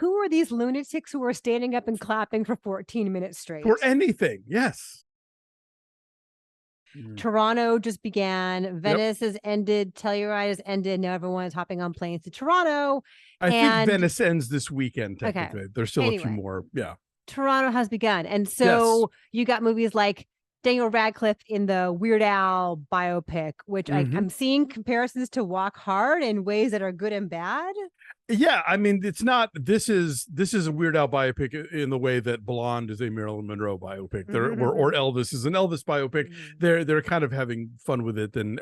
who are these lunatics who are standing up and clapping for 14 minutes straight? For anything, yes. Toronto just began. Venice has ended. Telluride has ended. Now everyone is hopping on planes to Toronto. I think Venice ends this weekend, technically. Okay. There's still a few more. Yeah. Toronto has begun. And so you got movies like Daniel Radcliffe in the Weird Al biopic, which I'm seeing comparisons to Walk Hard in ways that are good and bad. Yeah, I mean, it's not. This is a Weird Al biopic in the way that Blonde is a Marilyn Monroe biopic. Or Elvis is an Elvis biopic. They're kind of having fun with it, and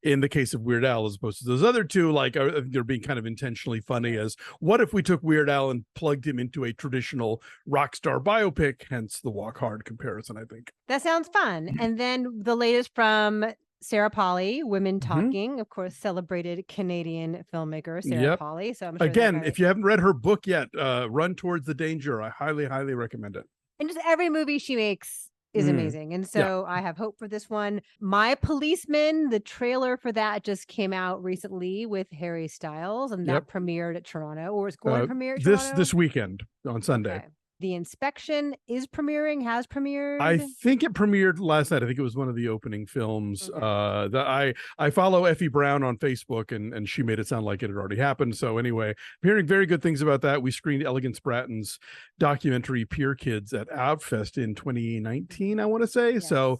in the case of Weird Al, as opposed to those other two, like they're being kind of intentionally funny. As what if we took Weird Al and plugged him into a traditional rock star biopic? Hence the Walk Hard comparison. I think that sounds fun. And then the latest from Sarah Polley, Women Talking, of course, celebrated Canadian filmmaker Sarah Polley. So I'm sure again, if you haven't read her book yet, Run Towards the Danger. I highly, highly recommend it. And just every movie she makes is amazing. And so I have hope for this one. My Policeman, the trailer for that just came out recently with Harry Styles, and that premiered at Toronto, or is going to premiere at Toronto this weekend on Sunday. Okay. The Inspection is premiering, has premiered. I think it premiered last night. I think it was one of the opening films. That I follow Effie Brown on Facebook, and she made it sound like it had already happened. So anyway, I'm hearing very good things about that. We screened Elegance Bratton's documentary Peer Kids at Outfest in 2019, I want to say. Yes. So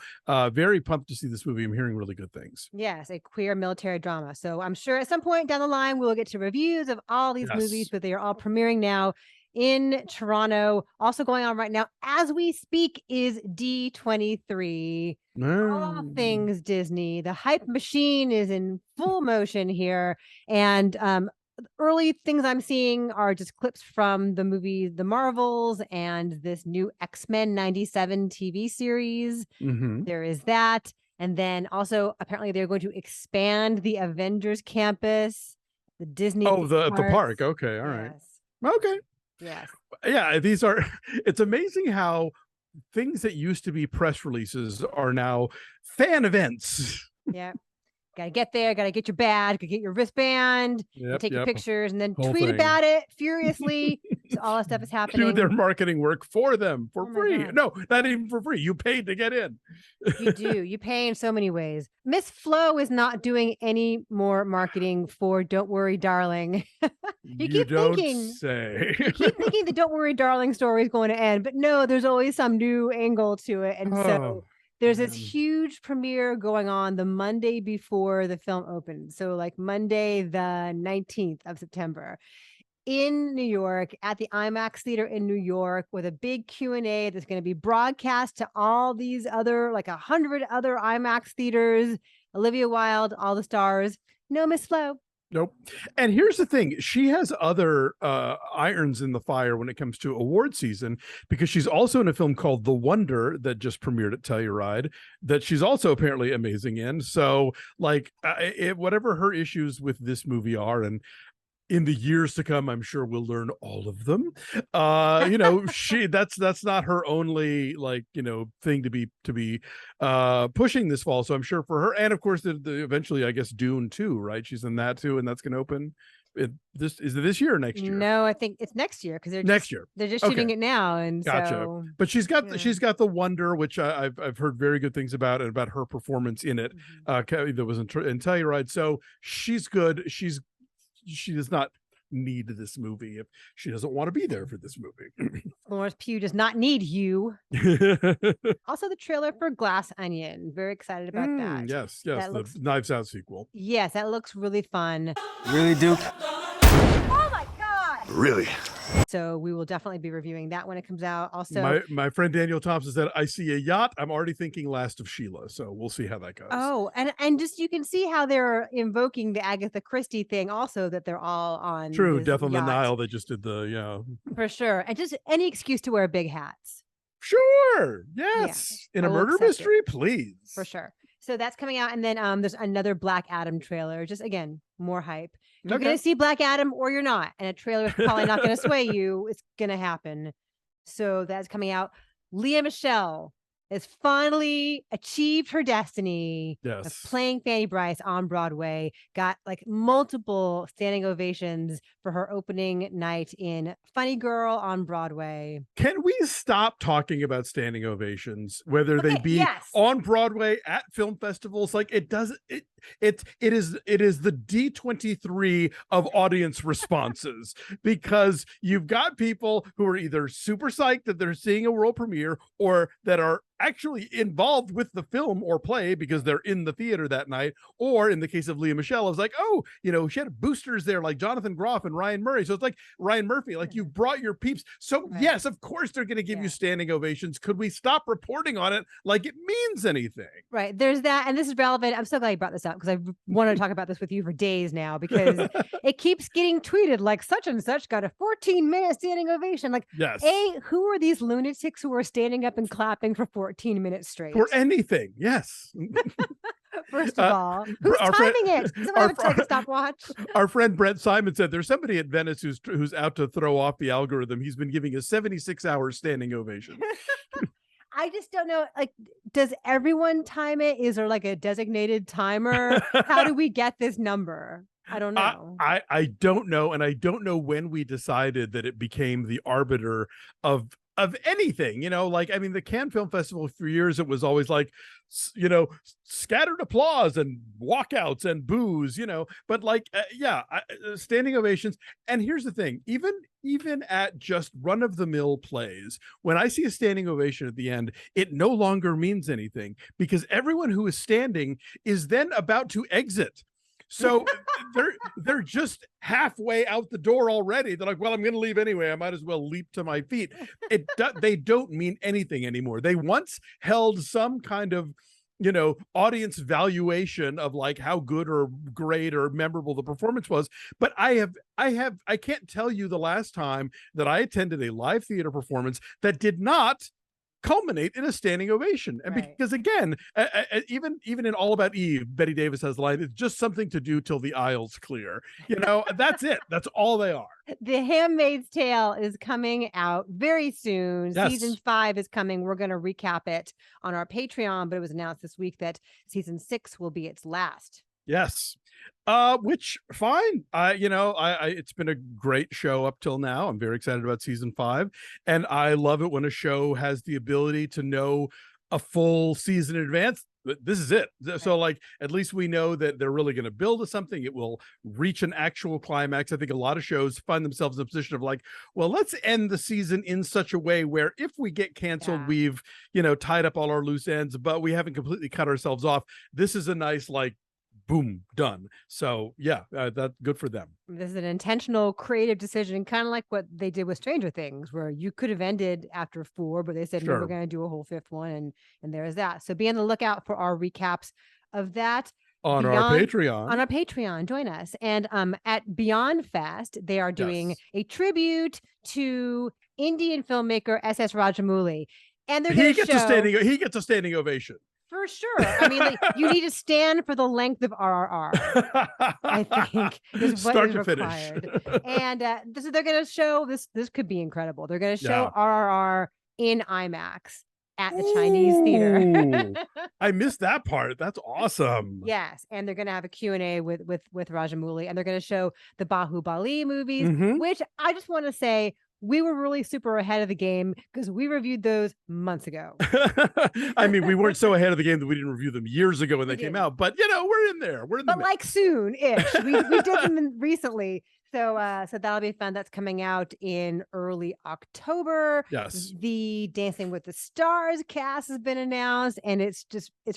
very pumped to see this movie. I'm hearing really good things. Yes, a queer military drama. So I'm sure at some point down the line, we'll get to reviews of all these movies, but they are all premiering now in Toronto. Also going on right now as we speak is D23. All things Disney. The hype machine is in full motion here. And early things I'm seeing are just clips from the movie The Marvels and this new X-Men 97 TV series. There is that. And then also apparently they're going to expand the Avengers campus, the Disney. The park. Okay. All right. Okay. Yes. Yeah, it's amazing how things that used to be press releases are now fan events. Yeah. Gotta get there, gotta get your badge, gotta get your wristband, take your pictures, and then tweet about it furiously. So all that stuff is happening. Do their marketing work for them for free. No, not even for free. You paid to get in. You do. You pay in so many ways. Miss Flo is not doing any more marketing for Don't Worry, Darling. You keep thinking the Don't Worry, Darling story is going to end, but no, there's always some new angle to it. And so there's this huge premiere going on the Monday before the film opens. So like Monday, the 19th of September in New York at the IMAX Theater in New York with a big Q&A that's going to be broadcast to all these other, like 100 other IMAX theaters. Olivia Wilde, all the stars. No Miss Flo. Nope. And here's the thing. She has other irons in the fire when it comes to award season, because she's also in a film called The Wonder that just premiered at Telluride that she's also apparently amazing in. So like whatever her issues with this movie are, and in the years to come, I'm sure we'll learn all of them. That's not her only thing to be pushing this fall. So I'm sure for her, and of course eventually I guess Dune 2, right? She's in that too, and that's going to open. Is it this year or next year? No, I think it's next year, because they're just shooting it now, and gotcha. So, but she's got The Wonder, which I've heard very good things about, and about her performance in it. That was in Telluride. So she's good. She does not need this movie if she doesn't want to be there for this movie. Florence Pugh does not need you. Also, the trailer for Glass Onion. Very excited about that. Yes, the Knives Out sequel. Yes, that looks really fun. Really, Duke? Oh my God! Really? So we will definitely be reviewing that when it comes out. Also, my friend Daniel Thompson said, I see a yacht. I'm already thinking Last of Sheila. So we'll see how that goes. Oh, and just you can see how they're invoking the Agatha Christie thing also, that they're all on. True, Death on the Nile. They just did for sure. And just any excuse to wear big hats. Sure. Yes. In a murder mystery, please. For sure. So that's coming out. And then there's another Black Adam trailer. Just again, more hype. You're going to see Black Adam or you're not. And a trailer is probably not going to sway you. It's going to happen. So that's coming out. Lea Michele has finally achieved her destiny of Yes. playing Fanny Bryce on Broadway. Got like multiple standing ovations for her opening night in Funny Girl on Broadway. Can we stop talking about standing ovations, whether they be yes. on Broadway, at film festivals? Like it doesn't, it is the D23 of audience responses, because you've got people who are either super psyched that they're seeing a world premiere, or that are actually involved with the film or play because they're in the theater that night. Or in the case of Leah Michele, it's like, oh, you know, she had boosters there like Jonathan Groff and Ryan Murray. So it's like Ryan Murphy, like you brought your peeps. So yes, of course they're going to give you standing ovations. Could we stop reporting on it like it means anything? Right. There's that. And this is relevant. I'm so glad you brought this up, because I want to talk about this with you for days now, because it keeps getting tweeted like such and such got a 14-minute standing ovation. Like, yes. Who are these lunatics who are standing up and clapping for 14 minutes straight? For anything. Yes. First of all, who's timing it? Someone have a stopwatch. Our friend Brent Simon said there's somebody at Venice who's out to throw off the algorithm. He's been giving a 76-hour standing ovation. I just don't know. Like, does everyone time it? Is there like a designated timer? How do we get this number? I don't know. I don't know. And I don't know when we decided that it became the arbiter of anything, you know. Like, I mean, the Cannes Film Festival for years, it was always like, you know, scattered applause and walkouts and boos, you know, but like, standing ovations. And here's the thing, even at just run-of-the-mill plays, when I see a standing ovation at the end, it no longer means anything, because everyone who is standing is then about to exit. So they're just halfway out the door already. They're like, well, I'm going to leave anyway. I might as well leap to my feet. They don't mean anything anymore. They once held some kind of, you know, audience valuation of like how good or great or memorable the performance was. But I can't tell you the last time that I attended a live theater performance that did not culminate in a standing ovation. And because again, even in All About Eve, Betty Davis has the line, it's just something to do till the aisle's clear. You know, that's it. That's all they are. The Handmaid's Tale is coming out very soon. Yes. Season 5 is coming. We're going to recap it on our Patreon, but it was announced this week that season 6 will be its last. Yes. Which fine. It's been a great show up till now. I'm very excited about season 5. And I love it when a show has the ability to know a full season in advance. This is it. So like, at least we know that they're really going to build to something. It will reach an actual climax. I think a lot of shows find themselves in a position of like, well, let's end the season in such a way where if we get canceled, we've, you know, tied up all our loose ends, but we haven't completely cut ourselves off. This is a nice, like, boom, done. So that's good for them. This is an intentional creative decision, kind of like what they did with Stranger Things, where you could have ended after 4, but they said, no, we're going to do a whole 5th one. And there's that. So be on the lookout for our recaps of that on our Patreon. Join us. And at Beyond Fest, they are doing a tribute to Indian filmmaker S.S. Rajamouli. And they're he gets a standing ovation. For sure. I mean, like, you need to stand for the length of RRR, I think, is what is required. And so they're going to show this. This could be incredible. They're going to show RRR in IMAX at the Chinese theater. I missed that part. That's awesome. Yes. And they're going to have a Q&A with Rajamouli, and they're going to show the Bahubali movies, which I just want to say, we were really super ahead of the game because we reviewed those months ago. I mean, we weren't so ahead of the game that we didn't review them years ago when they came out, but you know, we're in there. We're in the mix. Like soon-ish. We did them recently. So that'll be fun. That's coming out in early October. Yes. The Dancing with the Stars cast has been announced, and it's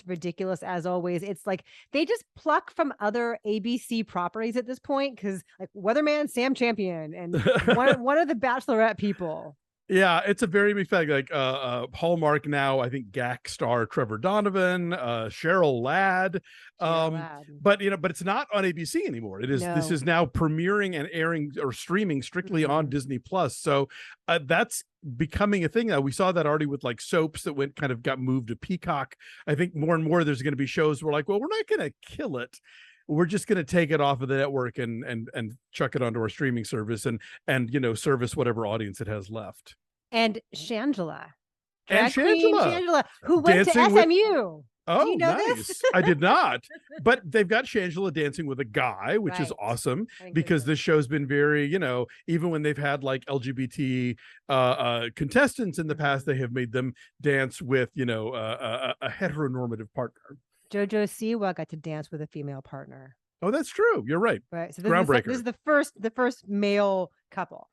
ridiculous as always. It's like they just pluck from other ABC properties at this point, because like Weatherman Sam Champion and one of the Bachelorette people. Yeah, it's a very big thing. Like Hallmark now, I think GAC star Trevor Donovan, Cheryl Ladd. But it's not on ABC anymore. It is This is now premiering and airing or streaming strictly on Disney Plus. So that's becoming a thing now. We saw that already with like soaps that got moved to Peacock. I think more and more there's going to be shows where like, well, we're not going to kill it. We're just going to take it off of the network and chuck it onto our streaming service and service whatever audience it has left. And Shangela And Shangela, who went to SMU. Oh, do you know nice. This? I did not. But they've got Shangela dancing with a guy, which is awesome because this show's been very, even when they've had like LGBT contestants in the past, they have made them dance with, a heteronormative partner. JoJo Siwa got to dance with a female partner. Oh, that's true. You're right. Right. So Groundbreaker. This is the first male couple.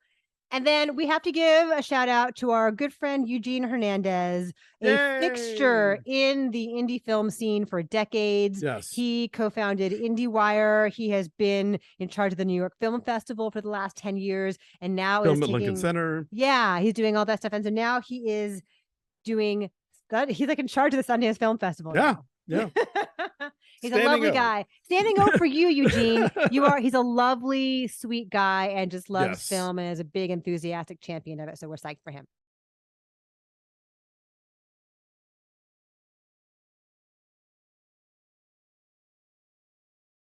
And then we have to give a shout out to our good friend Eugene Hernandez, a fixture in the indie film scene for decades. Yes. He co-founded IndieWire. He has been in charge of the New York Film Festival for the last 10 years. And now Film at Lincoln Center. Yeah, he's doing all that stuff. And so now he is doing that. He's like in charge of the Sundance Film Festival. Yeah. Yeah. He's a lovely guy. Standing up for you, Eugene. He's a lovely, sweet guy and just loves film and is a big enthusiastic champion of it. So we're psyched for him.